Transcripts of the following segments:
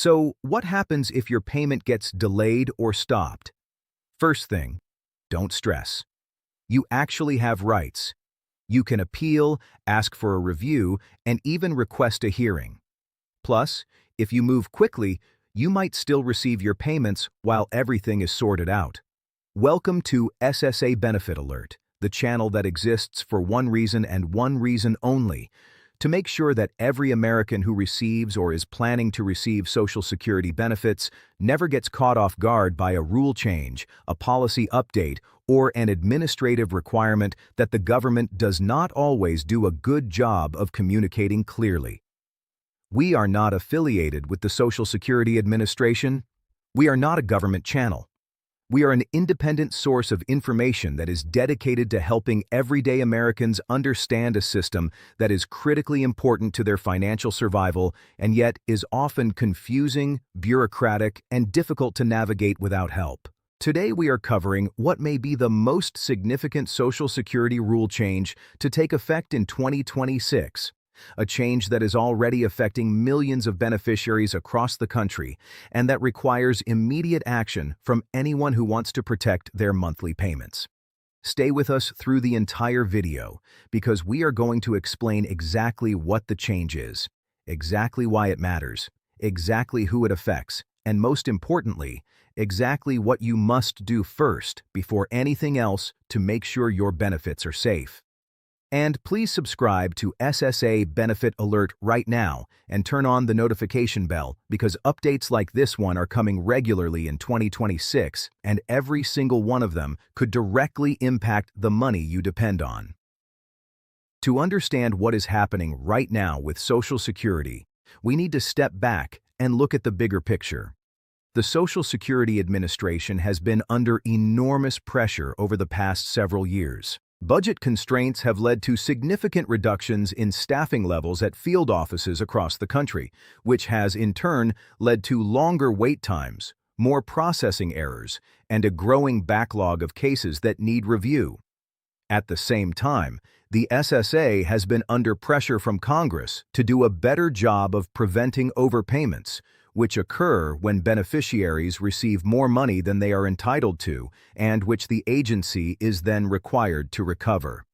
So, what happens if your payment gets delayed or stopped? First thing, don't stress. You actually have rights. You can appeal, ask for a review, and even request a hearing. Plus, if you move quickly, you might still receive your payments while everything is sorted out. Welcome to SSA Benefit Alert, the channel that exists for one reason and one reason only: to make sure that every American who receives or is planning to receive Social Security benefits never gets caught off guard by a rule change, a policy update, or an administrative requirement that the government does not always do a good job of communicating clearly. We are not affiliated with the Social Security Administration. We are not a government channel. We are an independent source of information that is dedicated to helping everyday Americans understand a system that is critically important to their financial survival and yet is often confusing, bureaucratic, and difficult to navigate without help. Today we are covering what may be the most significant Social Security rule change to take effect in 2026. A change that is already affecting millions of beneficiaries across the country and that requires immediate action from anyone who wants to protect their monthly payments. Stay with us through the entire video because we are going to explain exactly what the change is, exactly why it matters, exactly who it affects, and most importantly, exactly what you must do first before anything else to make sure your benefits are safe. And please subscribe to SSA Benefit Alert right now and turn on the notification bell because updates like this one are coming regularly in 2026, and every single one of them could directly impact the money you depend on. To understand what is happening right now with Social Security, we need to step back and look at the bigger picture. The Social Security Administration has been under enormous pressure over the past several years. Budget constraints have led to significant reductions in staffing levels at field offices across the country, which has in turn led to longer wait times, more processing errors, and a growing backlog of cases that need review. At the same time, the SSA has been under pressure from Congress to do a better job of preventing overpayments, which occur when beneficiaries receive more money than they are entitled to and which the agency is then required to recover.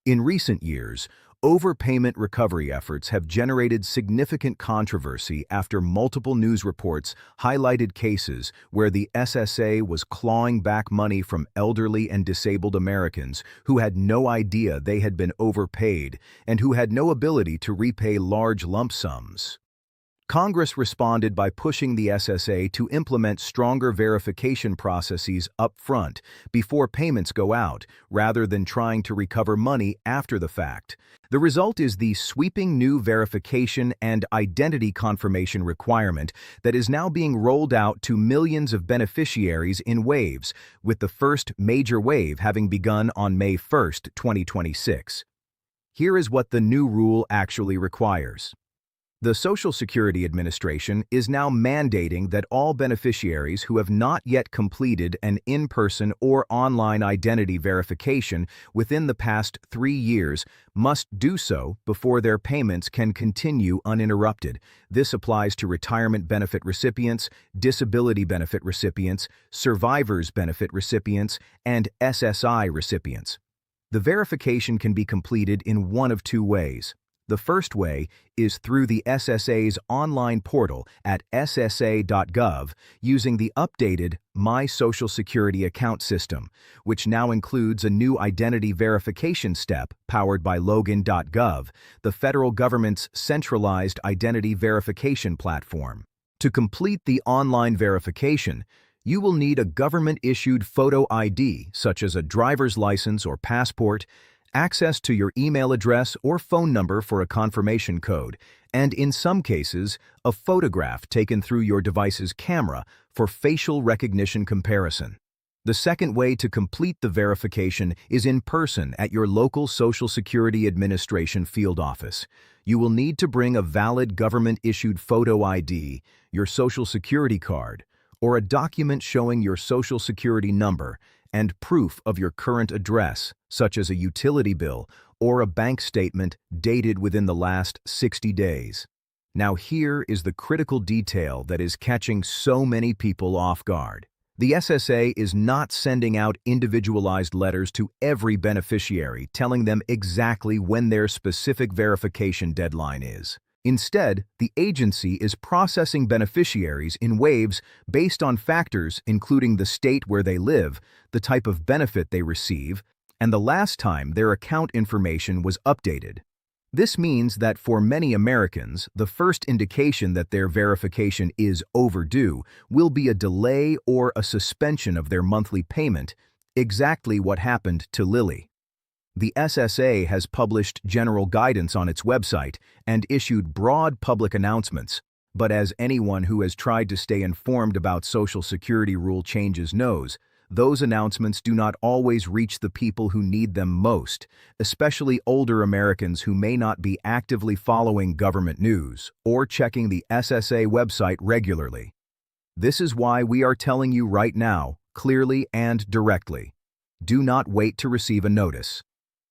In recent years, overpayment recovery efforts have generated significant controversy after multiple news reports highlighted cases where the SSA was clawing back money from elderly and disabled Americans who had no idea they had been overpaid and who had no ability to repay large lump sums. Congress responded by pushing the SSA to implement stronger verification processes up front before payments go out, rather than trying to recover money after the fact. The result is the sweeping new verification and identity confirmation requirement that is now being rolled out to millions of beneficiaries in waves, with the first major wave having begun on May 1, 2026. Here is what the new rule actually requires. The Social Security Administration is now mandating that all beneficiaries who have not yet completed an in-person or online identity verification within the past 3 years must do so before their payments can continue uninterrupted. This applies to retirement benefit recipients, disability benefit recipients, survivors benefit recipients, and SSI recipients. The verification can be completed in one of two ways. The first way is through the SSA's online portal at ssa.gov using the updated My Social Security Account system, which now includes a new identity verification step powered by Login.gov, the federal government's centralized identity verification platform. To complete the online verification, you will need a government-issued photo ID, such as a driver's license or passport, access to your email address or phone number for a confirmation code, and in some cases, a photograph taken through your device's camera for facial recognition comparison. The second way to complete the verification is in person at your local Social Security Administration field office. You will need to bring a valid government-issued photo ID, your Social Security card, or a document showing your Social Security number and proof of your current address, such as a utility bill or a bank statement dated within the last 60 days. Now here is the critical detail that is catching so many people off guard. The SSA is not sending out individualized letters to every beneficiary telling them exactly when their specific verification deadline is. Instead, the agency is processing beneficiaries in waves based on factors including the state where they live, the type of benefit they receive, and the last time their account information was updated. This means that for many Americans, the first indication that their verification is overdue will be a delay or a suspension of their monthly payment, exactly what happened to Lily. The SSA has published general guidance on its website and issued broad public announcements, but as anyone who has tried to stay informed about Social Security rule changes knows, those announcements do not always reach the people who need them most, especially older Americans who may not be actively following government news or checking the SSA website regularly. This is why we are telling you right now, clearly and directly. Do not wait to receive a notice.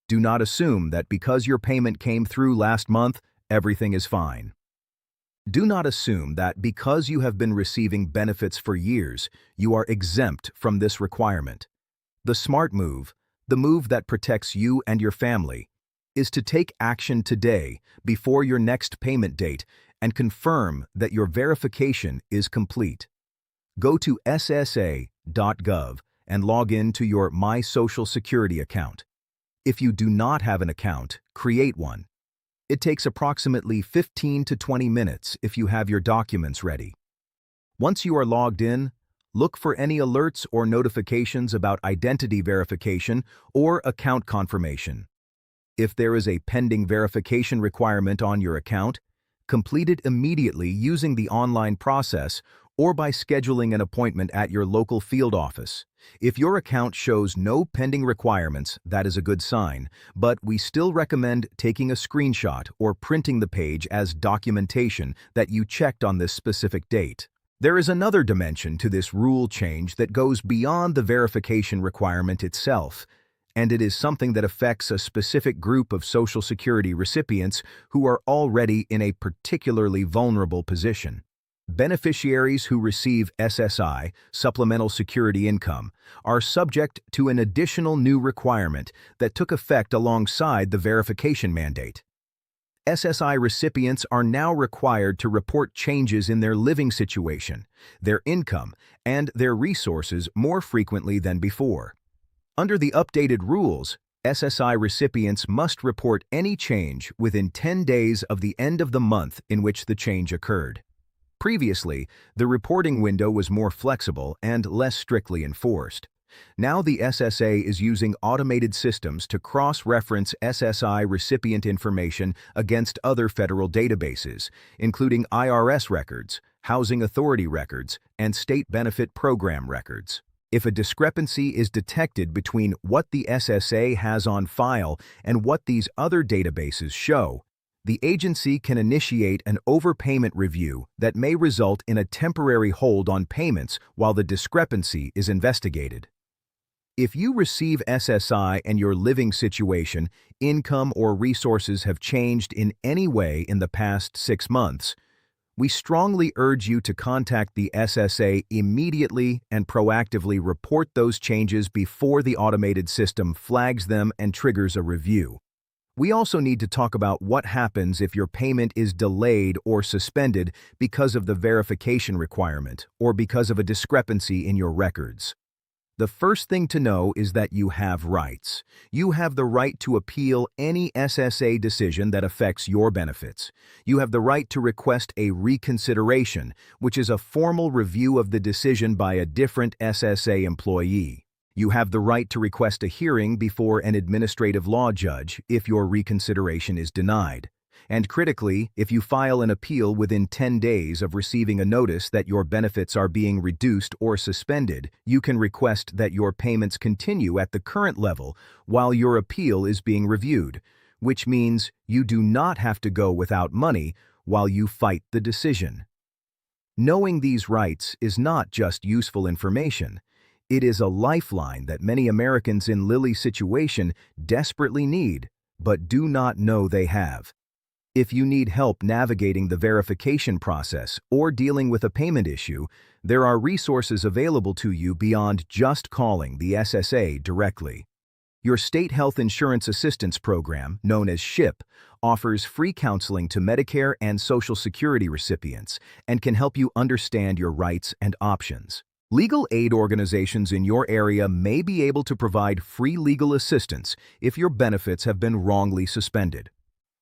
Do not assume that because your payment came through last month, everything is fine. Do not assume that because you have been receiving benefits for years, you are exempt from this requirement. The smart move, the move that protects you and your family, is to take action today before your next payment date and confirm that your verification is complete. Go to ssa.gov and log in to your My Social Security account. If you do not have an account, create one. It takes approximately 15 to 20 minutes if you have your documents ready. Once you are logged in, look for any alerts or notifications about identity verification or account confirmation. If there is a pending verification requirement on your account, complete it immediately using the online process or by scheduling an appointment at your local field office. If your account shows no pending requirements, that is a good sign, but we still recommend taking a screenshot or printing the page as documentation that you checked on this specific date. There is another dimension to this rule change that goes beyond the verification requirement itself, and it is something that affects a specific group of Social Security recipients who are already in a particularly vulnerable position. Beneficiaries who receive SSI, Supplemental Security Income, are subject to an additional new requirement that took effect alongside the verification mandate. SSI recipients are now required to report changes in their living situation, their income, and their resources more frequently than before. Under the updated rules, SSI recipients must report any change within 10 days of the end of the month in which the change occurred. Previously, the reporting window was more flexible and less strictly enforced. Now the SSA is using automated systems to cross-reference SSI recipient information against other federal databases, including IRS records, Housing Authority records, and State Benefit Program records. If a discrepancy is detected between what the SSA has on file and what these other databases show, the agency can initiate an overpayment review that may result in a temporary hold on payments while the discrepancy is investigated. If you receive SSI and your living situation, income, or resources have changed in any way in the past 6 months, we strongly urge you to contact the SSA immediately and proactively report those changes before the automated system flags them and triggers a review. We also need to talk about what happens if your payment is delayed or suspended because of the verification requirement or because of a discrepancy in your records. The first thing to know is that you have rights. You have the right to appeal any SSA decision that affects your benefits. You have the right to request a reconsideration, which is a formal review of the decision by a different SSA employee. You have the right to request a hearing before an administrative law judge if your reconsideration is denied. And critically, if you file an appeal within 10 days of receiving a notice that your benefits are being reduced or suspended, you can request that your payments continue at the current level while your appeal is being reviewed, which means you do not have to go without money while you fight the decision. Knowing these rights is not just useful information. It is a lifeline that many Americans in Lily's situation desperately need, but do not know they have. If you need help navigating the verification process or dealing with a payment issue, there are resources available to you beyond just calling the SSA directly. Your State Health Insurance Assistance Program, known as SHIP, offers free counseling to Medicare and Social Security recipients and can help you understand your rights and options. Legal aid organizations in your area may be able to provide free legal assistance if your benefits have been wrongly suspended.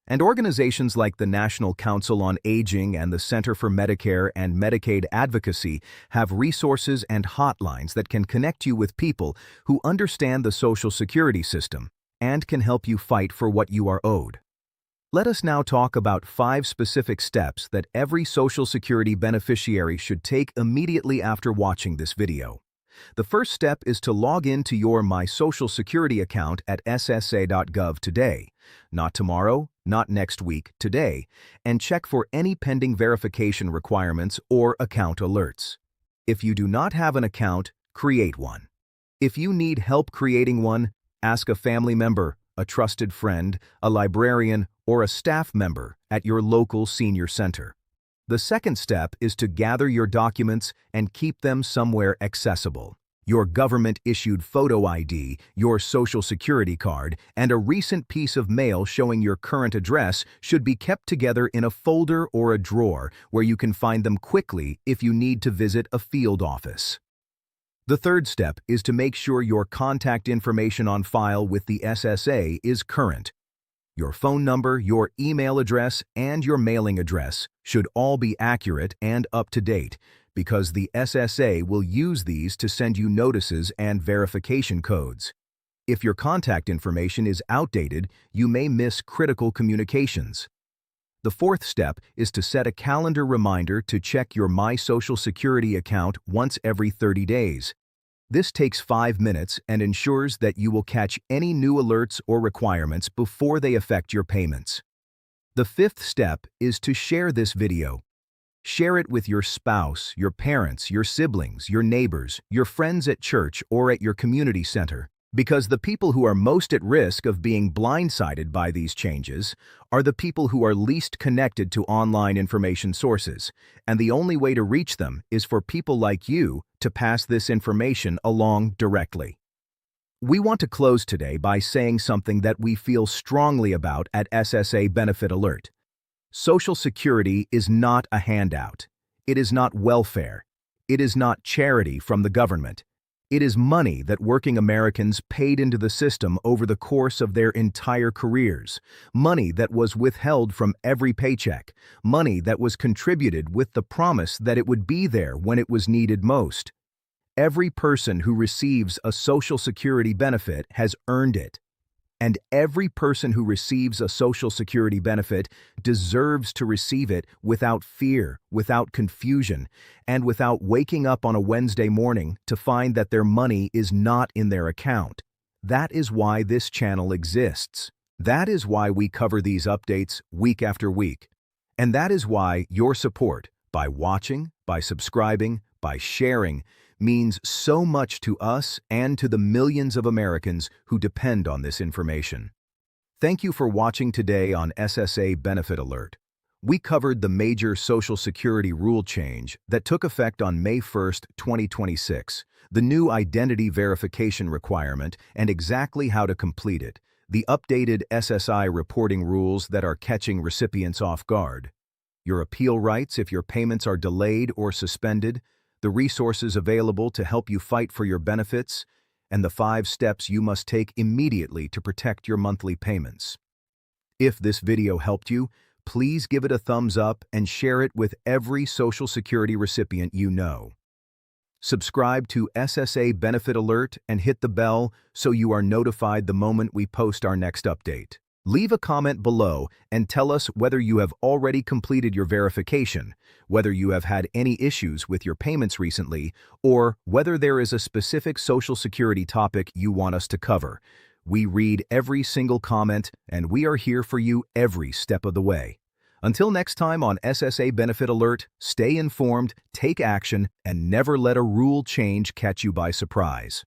And organizations like the National Council on Aging and the Center for Medicare and Medicaid Advocacy have resources and hotlines that can connect you with people who understand the Social Security system and can help you fight for what you are owed. Let us now talk about 5 specific steps that every Social Security beneficiary should take immediately after watching this video. The first step is to log in to your My Social Security account at ssa.gov today, not tomorrow, not next week, today, and check for any pending verification requirements or account alerts. If you do not have an account, create one. If you need help creating one, ask a family member, a trusted friend, a librarian, or a staff member at your local senior center. The second step is to gather your documents and keep them somewhere accessible. Your government-issued photo ID, your Social Security card, and a recent piece of mail showing your current address should be kept together in a folder or a drawer where you can find them quickly if you need to visit a field office. The third step is to make sure your contact information on file with the SSA is current. Your phone number, your email address, and your mailing address should all be accurate and up to date, because the SSA will use these to send you notices and verification codes. If your contact information is outdated, you may miss critical communications. The fourth step is to set a calendar reminder to check your My Social Security account once every 30 days. This takes 5 minutes and ensures that you will catch any new alerts or requirements before they affect your payments. The fifth step is to share this video. Share it with your spouse, your parents, your siblings, your neighbors, your friends at church or at your community center, because the people who are most at risk of being blindsided by these changes are the people who are least connected to online information sources, and the only way to reach them is for people like you to pass this information along directly. We want to close today by saying something that we feel strongly about at SSA Benefit Alert. Social Security is not a handout. It is not welfare. It is not charity from the government. It is money that working Americans paid into the system over the course of their entire careers, money that was withheld from every paycheck, money that was contributed with the promise that it would be there when it was needed most. Every person who receives a Social Security benefit has earned it. And every person who receives a Social Security benefit deserves to receive it without fear, without confusion, and without waking up on a Wednesday morning to find that their money is not in their account. That is why this channel exists. That is why we cover these updates week after week. And that is why your support, by watching, by subscribing, by sharing, means so much to us and to the millions of Americans who depend on this information. Thank you for watching today on SSA Benefit Alert. We covered the major Social Security rule change that took effect on May 1, 2026, the new identity verification requirement and exactly how to complete it, the updated SSI reporting rules that are catching recipients off guard, your appeal rights if your payments are delayed or suspended, the resources available to help you fight for your benefits, and the 5 steps you must take immediately to protect your monthly payments. If this video helped you, please give it a thumbs up and share it with every Social Security recipient you know. Subscribe to SSA Benefit Alert and hit the bell so you are notified the moment we post our next update. Leave a comment below and tell us whether you have already completed your verification, whether you have had any issues with your payments recently, or whether there is a specific Social Security topic you want us to cover. We read every single comment, and we are here for you every step of the way. Until next time on SSA Benefit Alert, stay informed, take action, and never let a rule change catch you by surprise.